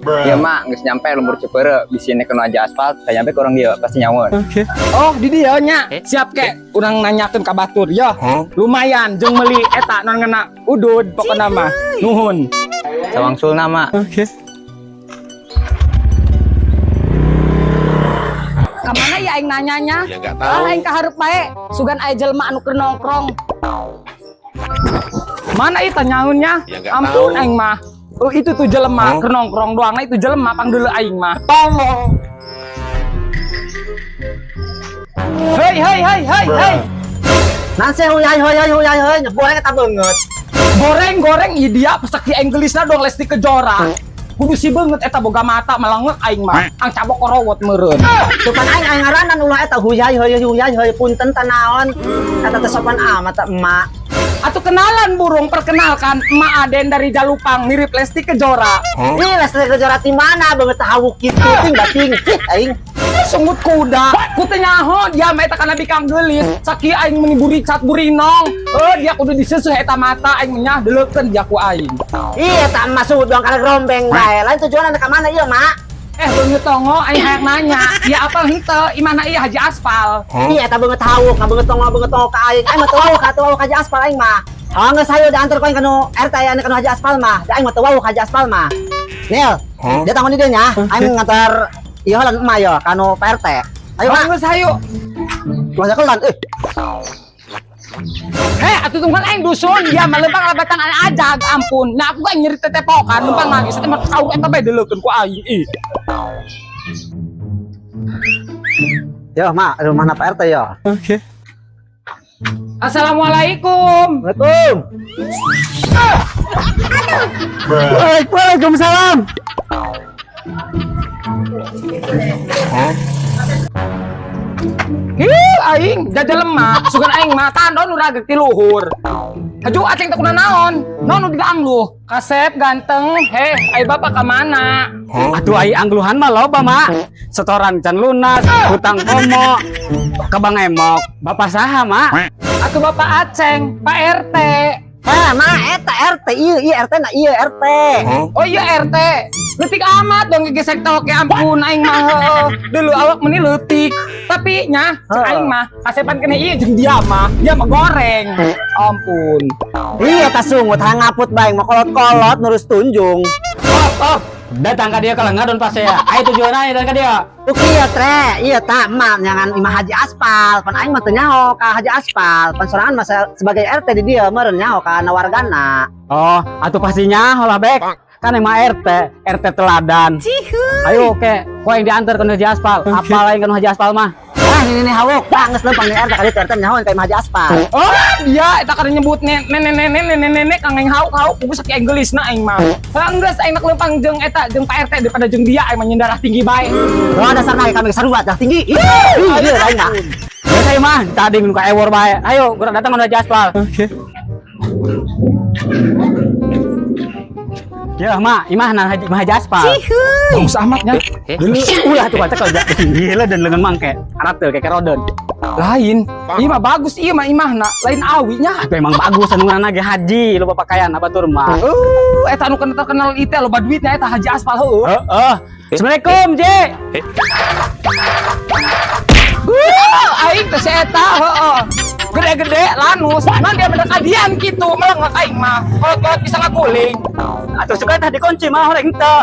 Iya mak, nggak nyampe lembur Cipeure, bisanya kena aja aspal, kayak nyampe kurang dia pasti nyawan. Oh di dia nya siap kek urang nanyakeun ka batur ya. Lumayan jeung meuli eta non ngena udud pokona mah. Nuhun. Sawangsul nama. Kamana ya aing nanyanya? Ya enggak tahu. Aing kaharep bae, sugan aya jelema anu keur nongkrong. Mana ieu tanyaunnya? Ya, ampun aing mah. Oh itu tuh jelema keur nongkrong doang, nah itu jelema pangdeuleu aing mah. Tolong. Hei. Nase huyai goreng eta beungeut. Goreng ieu dia pastaki aing gelisna dong Lesti Kejora. Kudu si beungeut eta boga mata melengek aing mah. Ang cabok korowot meureun. Tupan aing ngaranan ulah eta huyai punten tanaon. Eta teh sopan amat teh emak. Atuh kenalan burung, perkenalkan emak Aden dari Jalupang, mirip Lesti Kejora. Ih, Lesti Kejora ti mana beungeut hawuk kitu ting bating aing. Sungut kuda, ku teh nyaho dia mah eta kana bikang geulis. Saki aing meniburi cat burinong. Dia kudu diseusuh eta mata aing menyah deuleukeun dia ku aing. Iya, tak masuk doang kana grombeng bae. Lain tujuanna ka mana ieu, Mak? Beungeut tongo aing hayang nanya, dia apa henteu imana ieu Haji Aspal? Iya, eta beungeut hawuk, beungeut tongo ka aing. Aing mah teu wawuk Haji Aspal aing mah. Geus hayu diantar ku aing kanu RT anu kanu Haji Aspal mah. Da aing mah teu wawuk Haji Aspal mah. Nil, dia tanggung di dieu nya. Aing ngantar ieu heula emak yo kanu PRT. Ayo, Mak. Geus hayu. Masa kelan Atuh tunggal aing dusun, dia mah leumpang labatan ajag, ampun. Nah aku kan nyeri tetepokan, leumpang lagi saya mah tahu eta bae deuleukeun ku aing. Yo, Mak, rumahna Pak RT yo. Oke. Assalamualaikum. Waalaikumsalam. Aing jajal lemah, sugan aing mah tandon uragek ti luhur. Haju aceng teu kuna naon? Naon nu diangluh? Kasep ganteng, ai bapak ka mana? Atuh ai angluhan mah loba, Mak. Setoran can lunas, hutang komo, kebang emok. Bapak saha, Mak? Atuh bapak aceng, Pak RT. Mak, eta RT ieu RT na ieu RT. Oh iya RT. Leutik amat dong gesek toke ampun aing mah dulu awak meni leutik. Tapi nya cek aing mah kasepan kene ieu jeung dia mah goreng. Ampun. Iya ta sungut hangaput bae mah kolot-kolot nurus tunjung. Datang ka dia kalau ngadon pas ya. Ai tujuanna datang ka dia. Iya tre, iya tak emak jangan imah Haji Aspal. Pan aing mah teu nyaho ka Haji Aspal. Pan sorangan mah sebagai RT di dia meureun nyaho ka wargana. Oh, atuh pastinya lah bek. Kan emang RT teladan. Ayo oke, kau yang diantar ke Haji Aspal. Apa lain ke Haji Aspal mah? Ini hawuk, geus leumpang di RT kali RT nyahoan ka imah Haji Aspal. Oh, dia eta kada nyebut nenek kang aing hauk kudu saking aing gelisna aing mah. Geus aing nak leumpang jeung eta jeung Pak RT daripada jeung dia aing mah nyendarah tinggi bae. Oh, dasarna kami sarua dah tinggi. Iya aing mah. Geus saya mah tadi minum ka ewor bae. Ayo, geura datang ke Haji Aspal. Oke. Ya, Mak, imahna Haji Aspal. Bagus amatnya. Ulah tuh kata kerja gila dan lengan mangke. Anak teu kayak rodon. Lain. Ieu mah bagus ieu mah imahna, lain awinya. Tapi emang bagus anu ngaranna ge Haji, loba pakaian batur mah. Eta anu terkenal itu loba duitnya eta Haji Aspal heueuh. Assalamualaikum, Je. Aing teh eta heueuh. Gede-gede lanus, mana dia mendekat kadian gitu, melengak aing mah. Kolot-kolot bisa ngaguling. Atuh suka tah dikunci mah orang teu.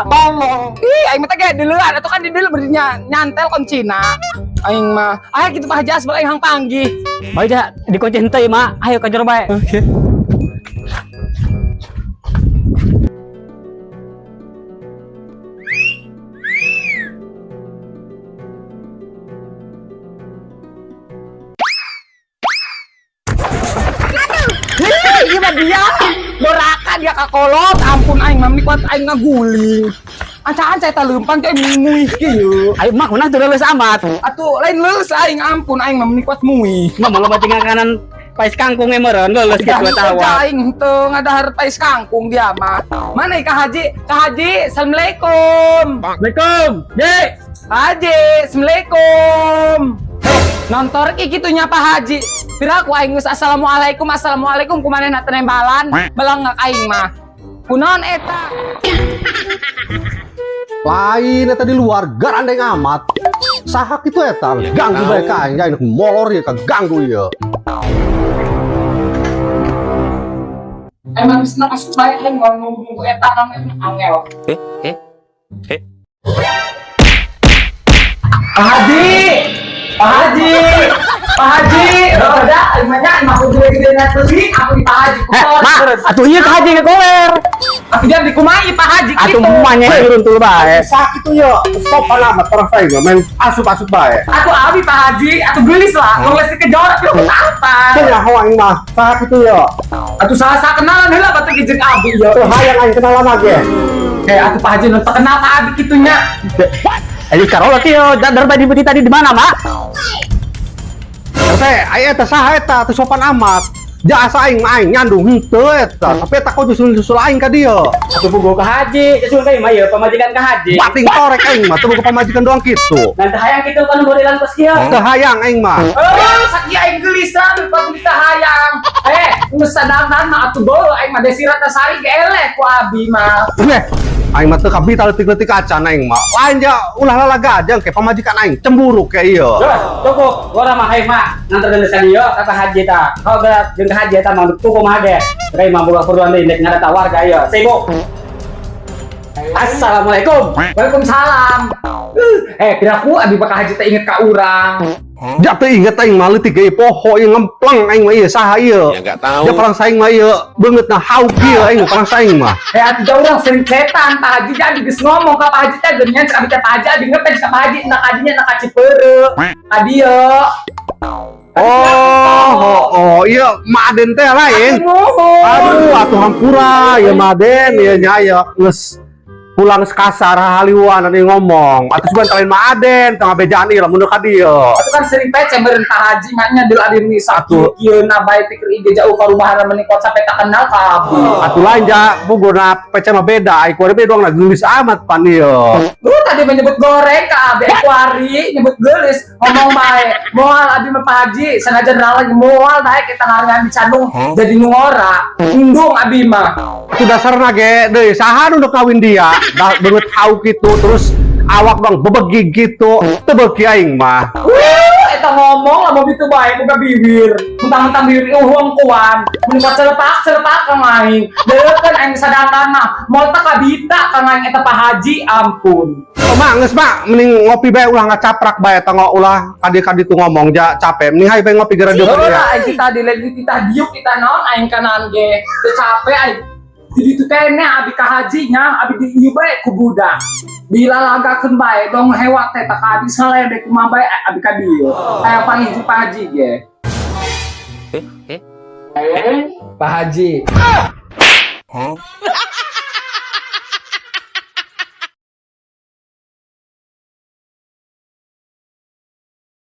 Aing mah teh ge deulean atuh kan di dieu berinya nyantel kuncina. Aing mah, kitu Pak Haji Aspal aing hang panggih. Bae dah dikunci henteu mah. Ayo ka jero bae. Oke. Iya mah dia doraka dia kakolot, ampun aing mah kuat aing ngaguling. Anca-anca eta leumpang teh muih kieu. Ayo mak menang teu leuleus amat. Atuh lain leuleus aing ampun aing mah kuat muih. Mah loba tinggal kanan pais kangkung meureun leuleus kitu eta wa. Aing teu ngadahar pais kangkung dia mah. Mana Kak Haji? Kak Haji, assalamualaikum. Waalaikumsalam. Dek. Haji, assalamualaikum. Nontor kitunya Pak Haji. Piraku aing geus assalamualaikum kumanehna teu nembalan, belengak aing mah. Kunaon eta? Lain eta di luar garandeng amat. Sahak itu eta ganggu bae ka aing aing molor ya kaganggu ya. Emang bisa kasih baik yang ngomong eta namanya angel. Pak Haji, Pak Haji, Pak Haji, ada gimana? Aku juga gede nanti, aku di Pak Haji. Atuh ieu ka haji gower. Aku jangan dikumai Pak Haji. Atuh manya urun tuh bae. Sakit tuh ya, stop alamat orang saya main asup-asup bae. Aku abi Pak Haji, aku gelis lah. Kalau lesi kejorak lu apa? Saya hoang mah, sakit tuh ya. Aku salah kenalan heula batu kijeng abi ya. Tuh hayang aing kenalan lagi. Aku Pak Haji nu kenal Pak Abi kitunya. Jadi karola tio darba di beti tadi di mana, Mak? Teh, aya eta saha eta teu sopan amat. Jasa aing mah aing nyandung henteu eta, tapi eta kok susul aing ka dieu. Atuh puguh ka haji, susul teh mah ieu pamajikan ka haji. Bating torek aing mah teu boga pamajikan doang kitu. Nanti hayang kitu kan modelan kos kieu. Teu hayang aing mah. Oh, sakit aing gelisan, pak kita hayang. Geus sadar mah atuh beuh aing mah desirat sari ge eleh ku abi mah. Aing mah teu kabita leutik-leutik acan aing mah. Lain ja ulah lalagajeng ke pamajikan aing cemburu ke ieu. Cukup, gua mah hayang mah nganterkeun desan ieu ka haji ta. Kau gerak jeung ka haji eta mah tuku mah ge. Rei mah boga kuruan deui nek ngareta warga ieu. Sibuk. Assalamualaikum. Waalaikumsalam. Piraku abi bakal haji teh inget ka urang. Ja teu inget aing mah leutik ge poho ieu ngempleng aing mah ieu saha ieu. Ya enggak tahu. Ja parang saing mah ieu beungeutna hauk ieu aing parang saing mah. Atuh da urang sering cetan Pak Haji jadi geus ngomong ka Pak Haji teh geunyan cek abi teh Pak Haji abi ngepek ka Pak Haji nak adinya nak Cipeureu. Adieu. Oh, iya Maden teh lain. Aduh, atuh hampura ya Maden ya nya geus pulang sekasar haliwan anu ngomong. Atuh sugan kalian Maden tengah bejaan ieu lamun ka dieu. Atuh kan sering pece beureun Pak Haji maknya deul abi ni satu ieu na bae pikir ide jauh ka rumahan meni kot sampai tak kenal ka abi. Atuh lain ja buguna pece mah beda. Ai kuari doang na geulis amat pan ieu. Lu tadi menyebut goreng ka abi kuari nyebut geulis ngomong bae. Moal abi mah Pak Haji sengaja lagi moal daek kita ngarangan dicandung jadi nu ora. Undung abi mah. Itu dasarna ge deui saha nu kawin dia. Dah beungeut hauk kitu terus awak dong bebegi gitu. Teu beuki aing mah. Eta ngomong lah mau gitu bae buka bibir. Mentang-mentang bibir uhung kuan. Menikah selepak kang aing. Deuleu kan aing sadangkan mah moal tak kabita kang aing eta Pak Haji ampun. Mak geus mak mending ngopi bae ulah ngacaprak bae tanggo ulah kadi-kadi tu ngomong ja capek. Mending hayu bae ngopi gara dieu Heula ya. aing kita dilegi kita diuk kita naon aing kanan ge. Teu capek aing. Jadi itu kene abi ka hajinya abi di ieu bae ku budak. Bila lagakeun bae dong hewa teh tak abi salede kumaha bae abi ka dieu. Aya panggil Pak Haji ge. Pak Haji.